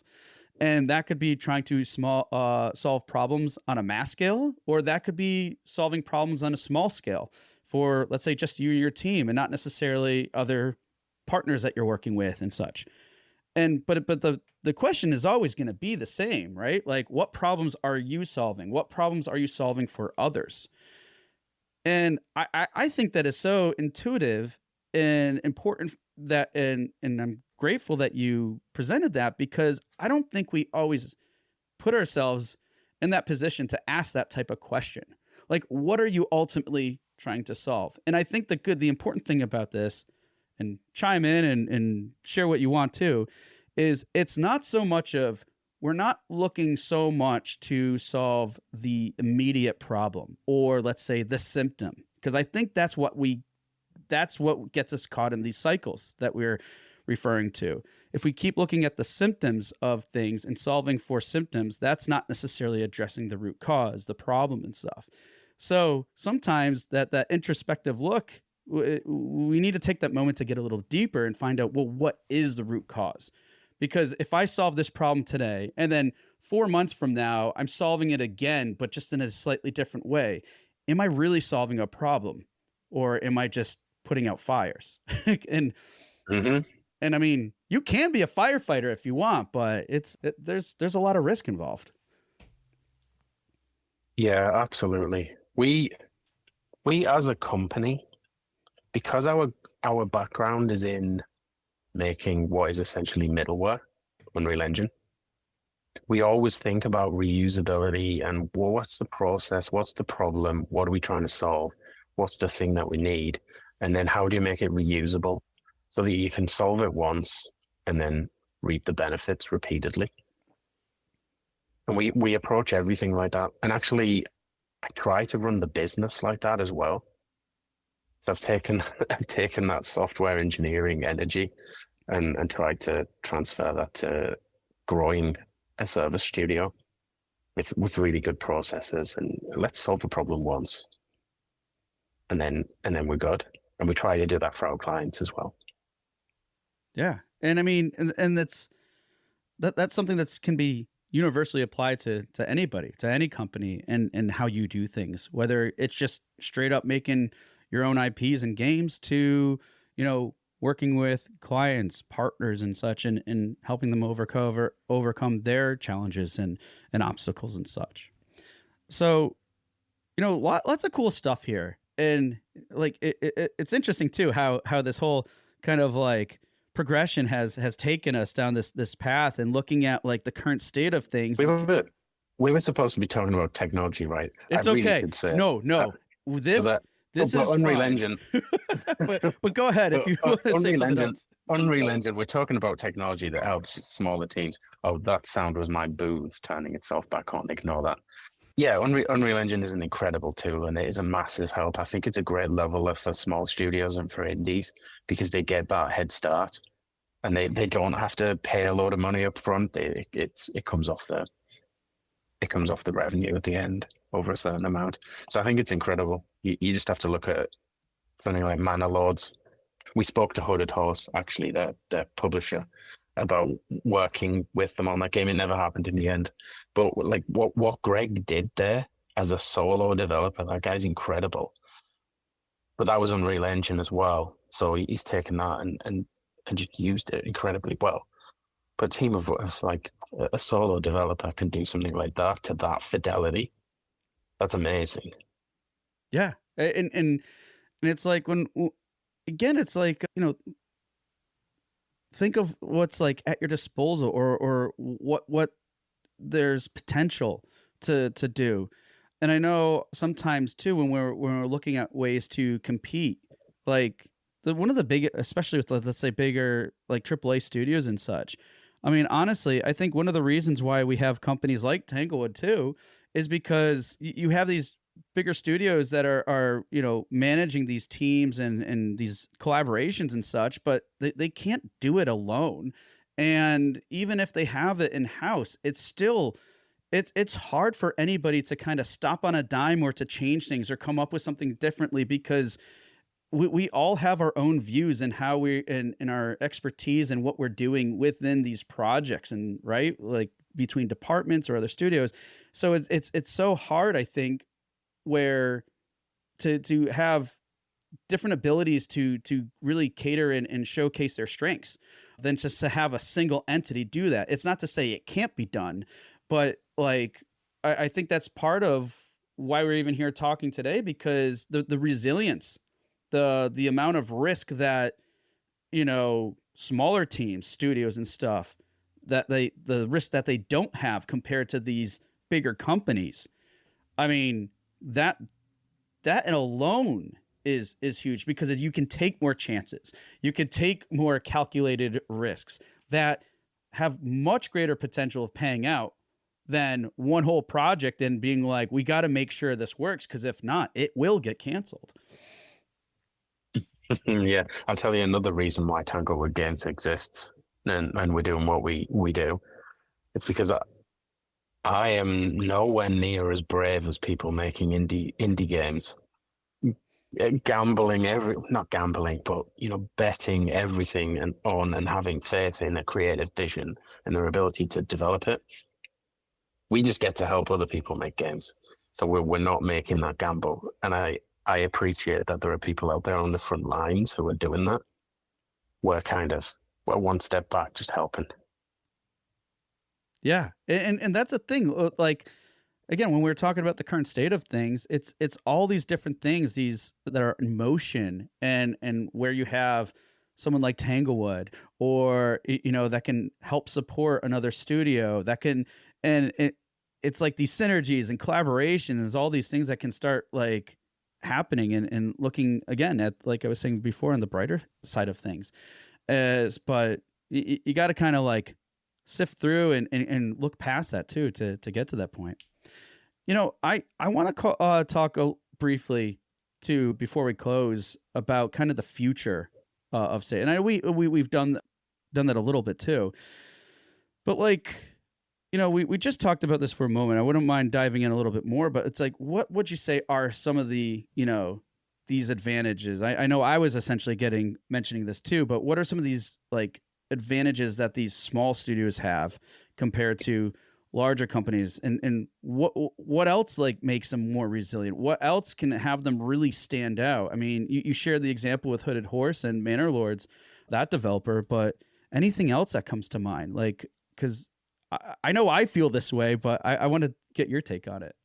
And that could be trying to solve problems on a mass scale, or that could be solving problems on a small scale for, let's say, just you and your team and not necessarily other partners that you're working with and such. And but the question is always going to be the same, right? Like, what problems are you solving? What problems are you solving for others? And I think that is so intuitive and important that, and I'm grateful that you presented that, because I don't think we always put ourselves in that position to ask that type of question. Like, what are you ultimately trying to solve? And I think the important thing about this, and chime in and share what you want too, is it's not so much of we're not looking so much to solve the immediate problem or let's say the symptom, because I think that's what gets us caught in these cycles that we're referring to. If we keep looking at the symptoms of things and solving for symptoms, that's not necessarily addressing the root cause, the problem and stuff. So sometimes that introspective look, we need to take that moment to get a little deeper and find out, well, what is the root cause? Because if I solve this problem today and then 4 months from now, I'm solving it again, but just in a slightly different way, am I really solving a problem or am I just putting out fires? and Mm-hmm. and I mean, you can be a firefighter if you want, but there's a lot of risk involved. Yeah, absolutely. We as a company, because our background is in making what is essentially middleware, Unreal Engine, we always think about reusability and, well, what's the process? What's the problem? What are we trying to solve? What's the thing that we need? And then how do you make it reusable so that you can solve it once and then reap the benefits repeatedly? And we approach everything like that. And actually, I try to run the business like that as well. So I've taken that software engineering energy and tried to transfer that to growing a service studio with really good processes, and let's solve the problem once. And then we're good. And we try to do that for our clients as well. Yeah. And I mean, and that's something that can be universally applied to anybody, to any company, and how you do things, whether it's just straight up making your own IPs and games to, working with clients, partners and such, and helping them overcome their challenges and obstacles and such. So, lots of cool stuff here. And like, it's interesting too, how this whole kind of like progression has taken us down this path and looking at like the current state of things. We were supposed to be talking about technology, right? It's I really okay. could say No. This is Unreal fine. Engine. but go ahead if you want to say something else. Unreal Engine. We're talking about technology that helps smaller teams. Oh, that sound was my booth turning itself back on. Ignore that. Yeah, Unreal Engine is an incredible tool and it is a massive help. I think it's a great leveler for small studios and for indies because they get that head start and they don't have to pay a load of money up front. It comes off the revenue at the end over a certain amount. So I think it's incredible. You just have to look at something like Mana Lords. We spoke to Hooded Horse, actually, their publisher, about working with them on that game. It never happened in the end. But like what Greg did there as a solo developer, that guy's incredible. But that was Unreal Engine as well. So he's taken that and just used it incredibly well. But a team of like a solo developer can do something like that to that fidelity. That's amazing. Yeah. And it's like again, it's like, think of what's like at your disposal or what there's potential to do. And I know sometimes too, when we're looking at ways to compete, like one of the big, especially with let's say bigger like AAA studios and such. I mean, honestly, I think one of the reasons why we have companies like Tanglewood too is because you have these bigger studios that are managing these teams and these collaborations and such, but they can't do it alone. And even if they have it in house, it's still it's hard for anybody to kind of stop on a dime or to change things or come up with something differently because we all have our own views and how we in our expertise and what we're doing within these projects and right, like between departments or other studios. So it's so hard, I think, where to have different abilities to really cater and showcase their strengths than just to have a single entity do that. It's not to say it can't be done, but like I think that's part of why we're even here talking today, because the resilience, the amount of risk that smaller teams, studios and stuff, that the risk that they don't have compared to these bigger companies. I mean, that alone is huge because you can take more chances. You can take more calculated risks that have much greater potential of paying out than one whole project and being like, we got to make sure this works, because if not, it will get canceled. Yeah, I'll tell you another reason why Tanglewood Games exists and we're doing what we do. It's because I am nowhere near as brave as people making indie games. Gambling not gambling, but betting everything and having faith in a creative vision and their ability to develop it. We just get to help other people make games, so we're not making that gamble. And I appreciate that there are people out there on the front lines who are doing that. We're one step back, just helping. Yeah, and that's the thing. Like, again, when we're talking about the current state of things, it's all these different things, these that are in motion, and where you have someone like Tanglewood, or that can help support another studio that can, and it's like these synergies and collaborations, all these things that can start like happening, and looking again at, like I was saying before, on the brighter side of things. But you got to kind of like sift through and look past that too to get to that point. I want to talk briefly too, before we close, about kind of the future of state. And I know we've done that a little bit too, but like, we just talked about this for a moment. I wouldn't mind diving in a little bit more, but it's like, what would you say are some of the, these advantages? I know I was essentially mentioning this too, but what are some of these like advantages that these small studios have compared to larger companies, and what else like makes them more resilient? What else can have them really stand out? I mean, you shared the example with Hooded Horse and Manor Lords, that developer, but anything else that comes to mind? Like, because I know I feel this way, but I want to get your take on it.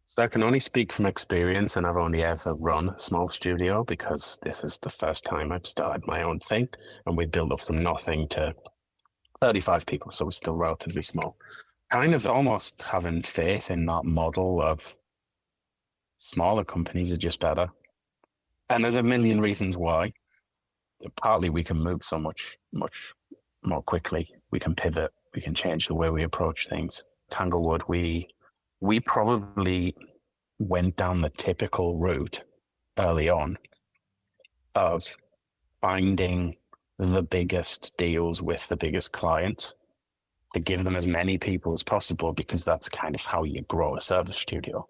So I can only speak from experience, and I've only ever run a small studio because this is the first time I've started my own thing, and we built up from nothing to 35 people, so we're still relatively small. Kind of almost having faith in that model of smaller companies are just better. And there's a million reasons why. Partly we can move so much more quickly. We can pivot. We can change the way we approach things. Tanglewood, we probably went down the typical route early on of finding the biggest deals with the biggest clients to give them as many people as possible, because that's kind of how you grow a service studio.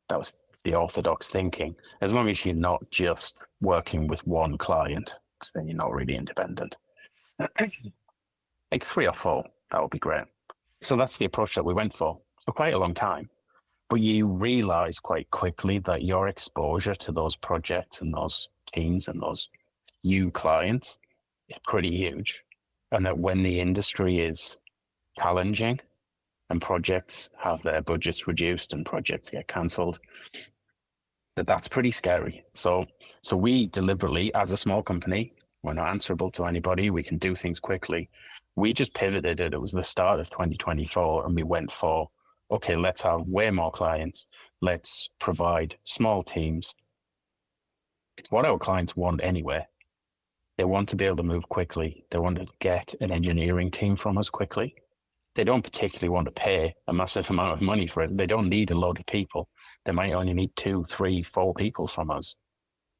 That was the orthodox thinking. As long as you're not just working with one client, because then you're not really independent. Like 3 or 4, that would be great. So that's the approach that we went for quite a long time. But you realize quite quickly that your exposure to those projects and those teams and those new clients is pretty huge. And that when the industry is challenging and projects have their budgets reduced and projects get cancelled, that's pretty scary. So we deliberately, as a small company, we're not answerable to anybody. We can do things quickly. We just pivoted it. It was the start of 2024, and we went for, okay, let's have way more clients. Let's provide small teams. It's what our clients want anyway. They want to be able to move quickly. They want to get an engineering team from us quickly. They don't particularly want to pay a massive amount of money for it. They don't need a load of people. They might only need 2, 3, 4 people from us.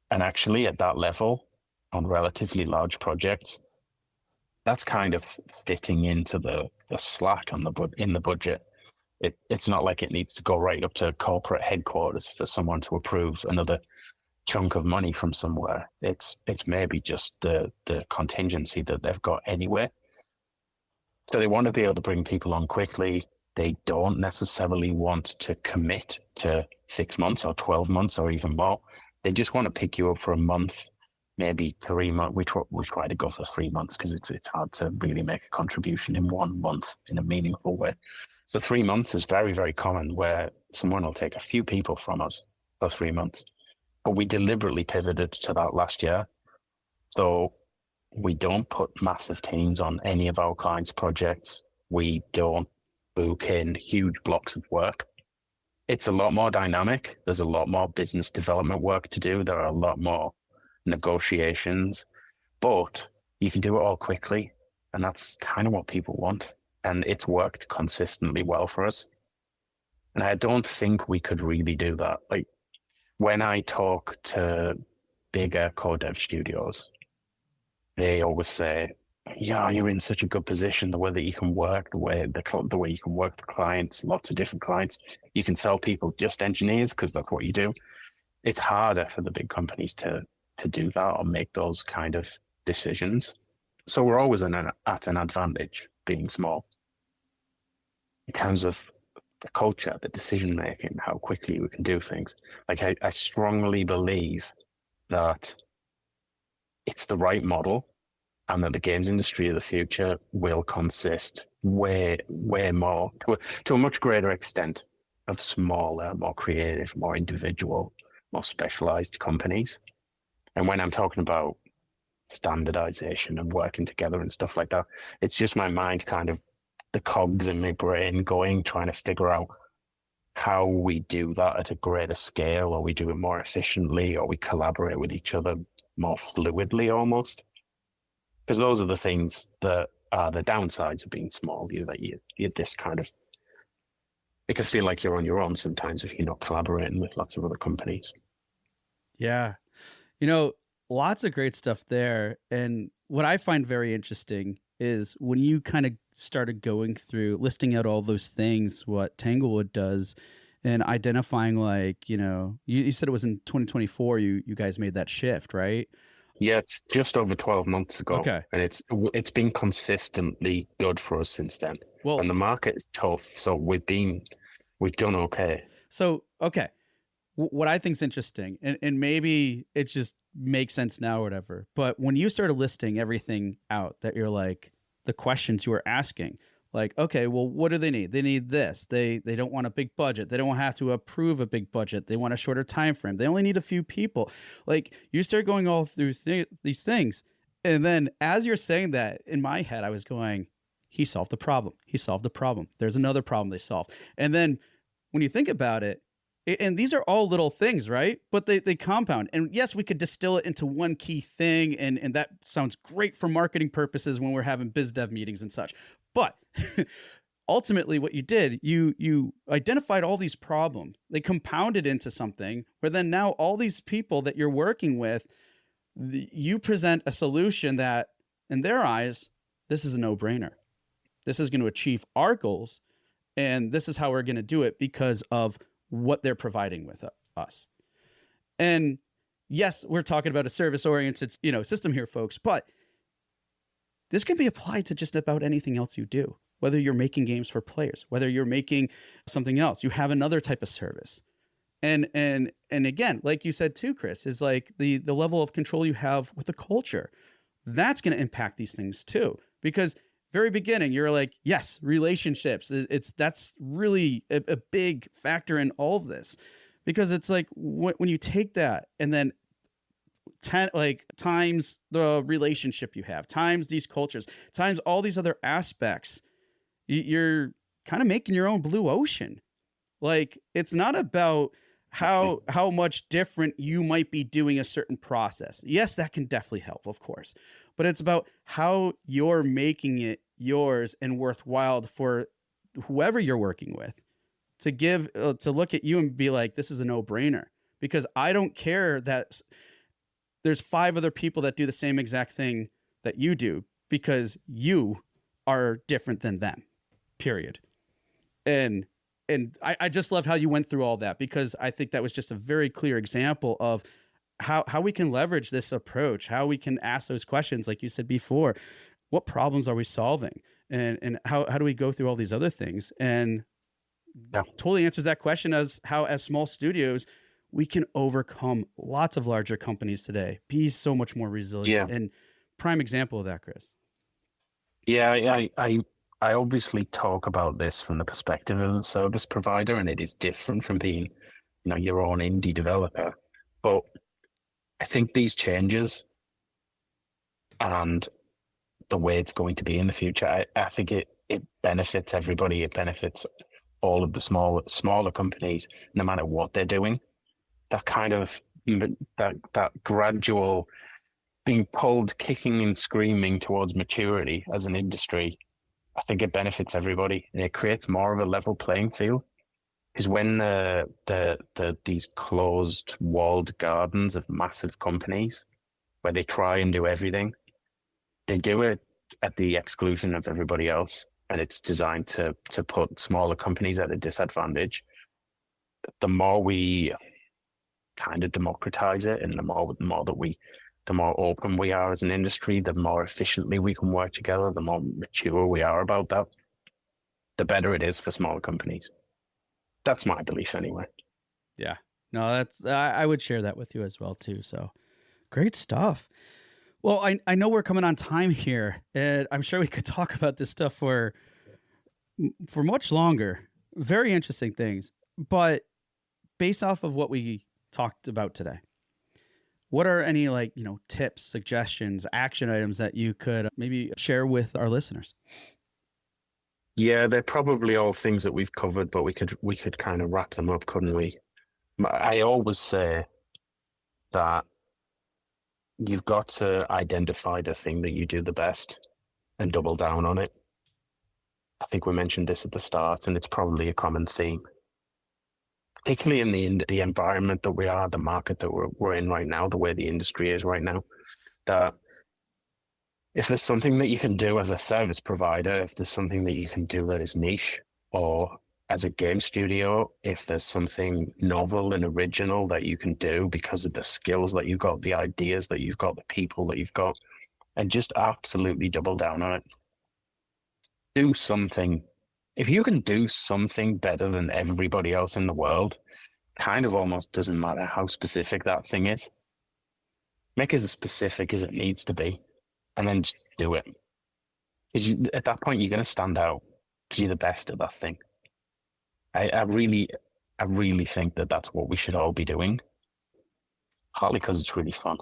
And actually at that level, on relatively large projects, that's kind of fitting into the slack in the budget. It's not like it needs to go right up to corporate headquarters for someone to approve another chunk of money from somewhere. It's maybe just the contingency that they've got anyway. So they want to be able to bring people on quickly. They don't necessarily want to commit to 6 months or 12 months or even more. They just want to pick you up for a month, maybe 3 months. We try to go for 3 months because it's hard to really make a contribution in 1 month in a meaningful way. So 3 months is very, very common, where someone will take a few people from us for 3 months. But we deliberately pivoted to that last year. So we don't put massive teams on any of our clients' projects. We don't book in huge blocks of work. It's a lot more dynamic. There's a lot more business development work to do. There are a lot more negotiations, but You can do it all quickly, and that's kind of what people want. And it's worked consistently well for us. And I don't think we could really do that. Like when I talk to bigger core dev studios, they always say, "Yeah, you're in such a good position. The way that you can work, the way you can work with clients, lots of different clients. You can sell people just engineers because that's what you do." It's harder for the big companies to do that or make those kind of decisions. So we're always at an advantage being small in terms of the culture, the decision making, how quickly we can do things. Like I strongly believe that it's the right model and that the games industry of the future will consist way more to a much greater extent of smaller, more creative, more individual, more specialized companies. And when I'm talking about standardization and working together and stuff like that, it's just my mind kind of the cogs in my brain going, trying to figure out how we do that at a greater scale, or we do it more efficiently, or we collaborate with each other more fluidly almost. Because those are the things that are the downsides of being small. You're this kind of, it can feel like you're on your own sometimes if you're not collaborating with lots of other companies. Yeah. Lots of great stuff there. And what I find very interesting is when you kind of started going through listing out all those things, what Tanglewood does, and identifying you said it was in 2024 you guys made that shift, right? Yeah, it's just over 12 months ago. Okay. And it's been consistently good for us since then. Well, and the market is tough, so we've done okay. So, okay. What I think is interesting, and maybe it just makes sense now or whatever, but when you started listing everything out that you're like, the questions you were asking, like, okay, well, what do they need? They need this. They don't want a big budget. They don't have to approve a big budget. They want a shorter time frame. They only need a few people. Like, you start going all through these things. And then as you're saying that, in my head, I was going, he solved the problem. He solved the problem. There's another problem they solved. And then when you think about it, and these are all little things, right? But they compound. And yes, we could distill it into one key thing, and that sounds great for marketing purposes when we're having biz dev meetings and such. But ultimately what you did, you identified all these problems. They compounded into something where then now all these people that you're working with, you present a solution that in their eyes, this is a no-brainer. This is going to achieve our goals, and this is how we're going to do it because of what they're providing with us. And yes, we're talking about a service-oriented, system here, folks, but this can be applied to just about anything else you do, whether you're making games for players, whether you're making something else, you have another type of service. And again, like you said too, Chris, is like the level of control you have with the culture. That's going to impact these things too, because very beginning, you're like, yes, relationships. That's really a big factor in all of this, because it's like when you take that and then times the relationship you have, times these cultures, times all these other aspects, you're kind of making your own blue ocean. Like, it's not about how much different you might be doing a certain process. Yes, that can definitely help, of course, but it's about how you're making it yours and worthwhile for whoever you're working with to look at you and be like, this is a no-brainer, because I don't care that there's 5 other people that do the same exact thing that you do, because you are different than them, period. And I just love how you went through all that, because I think that was just a very clear example of how we can leverage this approach, how we can ask those questions, like you said before, what problems are we solving, and how do we go through all these other things? And totally answers that question as how, as small studios, we can overcome lots of larger companies today, be so much more resilient. Yeah. And prime example of that, Chris. Yeah, I obviously talk about this from the perspective of a service provider, and it is different from being, your own indie developer. But I think these changes and the way it's going to be in the future, I think it benefits everybody. It benefits all of the smaller companies, no matter what they're doing. That kind of that gradual being pulled kicking and screaming towards maturity as an industry, I think it benefits everybody and it creates more of a level playing field. Because when these closed walled gardens of massive companies where they try and do everything, they do it at the exclusion of everybody else, and it's designed to put smaller companies at a disadvantage. The more we kind of democratize it, and the more open we are as an industry, the more efficiently we can work together, the more mature we are about that, the better it is for smaller companies. That's my belief anyway. Yeah. No, I would share that with you as well too. So great stuff. Well, I know we're coming on time here, and I'm sure we could talk about this stuff for much longer. Very interesting things. But based off of what we talked about today, what are any tips, suggestions, action items that you could maybe share with our listeners? Yeah, they're probably all things that we've covered, but we could kind of wrap them up, couldn't we? I always say that you've got to identify the thing that you do the best and double down on it. I think we mentioned this at the start, and it's probably a common theme, particularly in the environment that we are, the market that we're in right now, the way the industry is right now, that if there's something that you can do as a service provider, if there's something that you can do that is niche, or as a game studio, if there's something novel and original that you can do because of the skills that you've got, the ideas that you've got, the people that you've got, and just absolutely double down on it. Do something. If you can do something better than everybody else in the world, kind of almost doesn't matter how specific that thing is. Make it as specific as it needs to be, and then just do it. Because at that point, you're going to stand out because you're the best at that thing. I really think that that's what we should all be doing. Partly because it's really fun.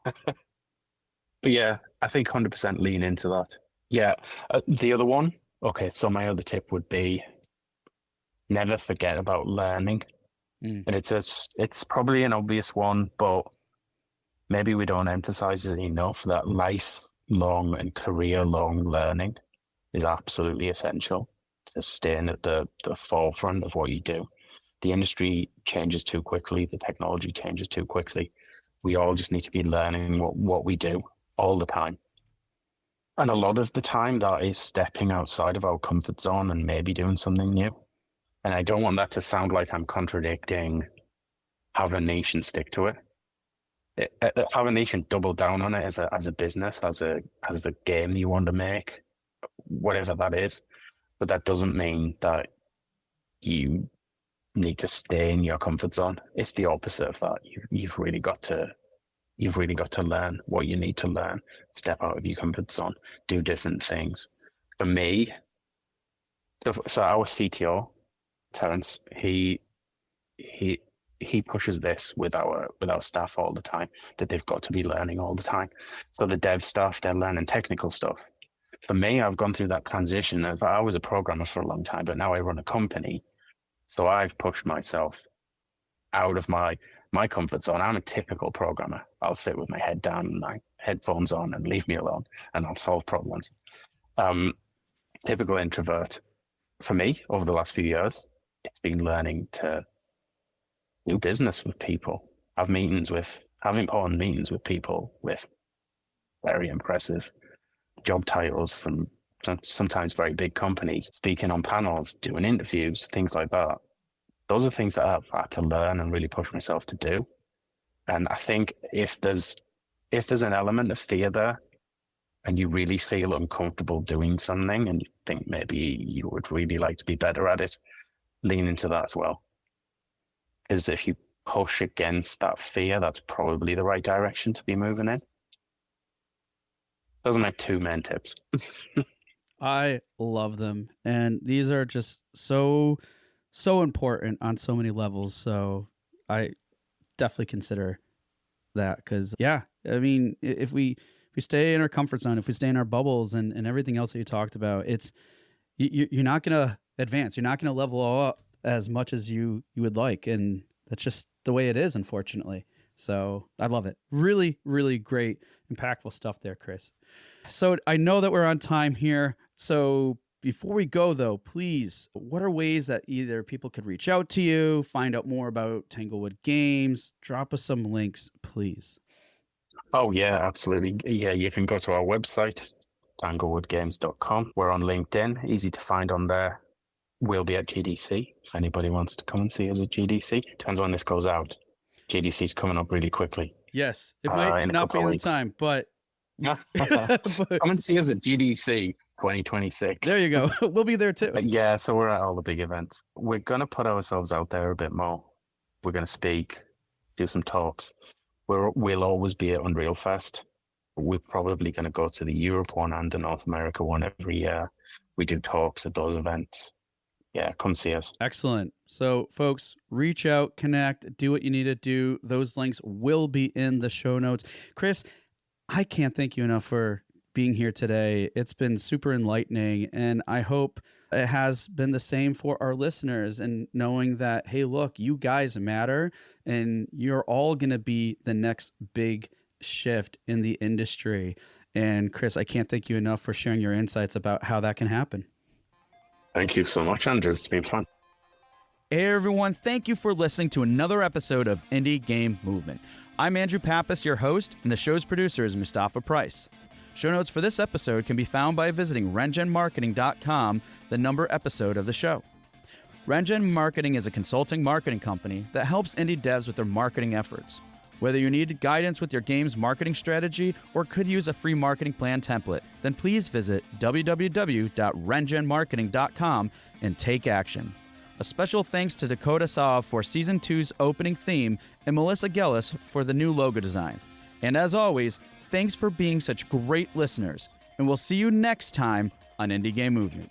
But yeah, I think 100% lean into that. Yeah, the other one. Okay, so my other tip would be never forget about learning. And it's probably an obvious one, but maybe we don't emphasize it enough that lifelong and career-long learning is absolutely essential to staying at the forefront of what you do. The industry changes too quickly. The technology changes too quickly. We all just need to be learning what we do all the time. And a lot of the time that is stepping outside of our comfort zone and maybe doing something new. And I don't want that to sound like I'm contradicting have a nation stick to it. Have a nation double down on it as a business, as the game you want to make, whatever that is. But that doesn't mean that you need to stay in your comfort zone. It's the opposite of that. You've really got to learn what you need to learn, step out of your comfort zone, do different things. For me, so our CTO, Terence, he pushes this with our staff all the time, that they've got to be learning all the time. So the dev staff, they're learning technical stuff. For me, I've gone through that transition of I was a programmer for a long time, but now I run a company. So I've pushed myself out of my comfort zone. I'm a typical programmer. I'll sit with my head down and my headphones on and leave me alone, and I'll solve problems. Typical introvert. For me, over the last few years, it's been learning to do business with people, have important meetings with people with very impressive job titles from sometimes very big companies, speaking on panels, doing interviews, things like that. Those are things that I've had to learn and really push myself to do. And I think if there's an element of fear there, and you really feel uncomfortable doing something, and you think maybe you would really like to be better at it, lean into that as well. Because if you push against that fear, that's probably the right direction to be moving in. Those are my two main tips. I love them. And these are just so important on so many levels. So I definitely consider that because, yeah, I mean, if we stay in our comfort zone, if we stay in our bubbles and everything else that you talked about, you're not going to advance. You're not going to level up as much as you would like. And that's just the way it is, unfortunately. So I love it. Really, really great, impactful stuff there, Chris. So I know that we're on time here. So before we go, though, please, what are ways that either people could reach out to you, find out more about Tanglewood Games? Drop us some links, please. Oh, yeah, absolutely. Yeah, you can go to our website, tanglewoodgames.com. We're on LinkedIn, easy to find on there. We'll be at GDC if anybody wants to come and see us at GDC. Depends when this goes out. GDC's coming up really quickly. Yes, it might not be in the time, but come and see us at GDC 2026. There you go. We'll be there too. Yeah, so we're at all the big events. We're going to put ourselves out there a bit more. We're going to speak, do some talks. We'll always be at Unreal Fest. We're probably going to go to the Europe one and the North America one every year. We do talks at those events. Yeah, come see us. Excellent. So, folks, reach out, connect, do what you need to do. Those links will be in the show notes. Chris, I can't thank you enough for being here today. It's been super enlightening, and I hope it has been the same for our listeners, and knowing that, hey, look, you guys matter, and you're all going to be the next big shift in the industry. And Chris, I can't thank you enough for sharing your insights about how that can happen. Thank you so much, Andrew. It's been fun. Hey, everyone. Thank you for listening to another episode of Indie Game Movement. I'm Andrew Pappas, your host, and the show's producer is Mustafa Price. Show notes for this episode can be found by visiting rengenmarketing.com, the number episode of the show. Rengen Marketing is a consulting marketing company that helps indie devs with their marketing efforts. Whether you need guidance with your game's marketing strategy or could use a free marketing plan template, then please visit www.rengenmarketing.com and take action. A special thanks to Dakota Saw for Season 2's opening theme and Melissa Gellis for the new logo design. And as always, thanks for being such great listeners, and we'll see you next time on Indie Game Movement.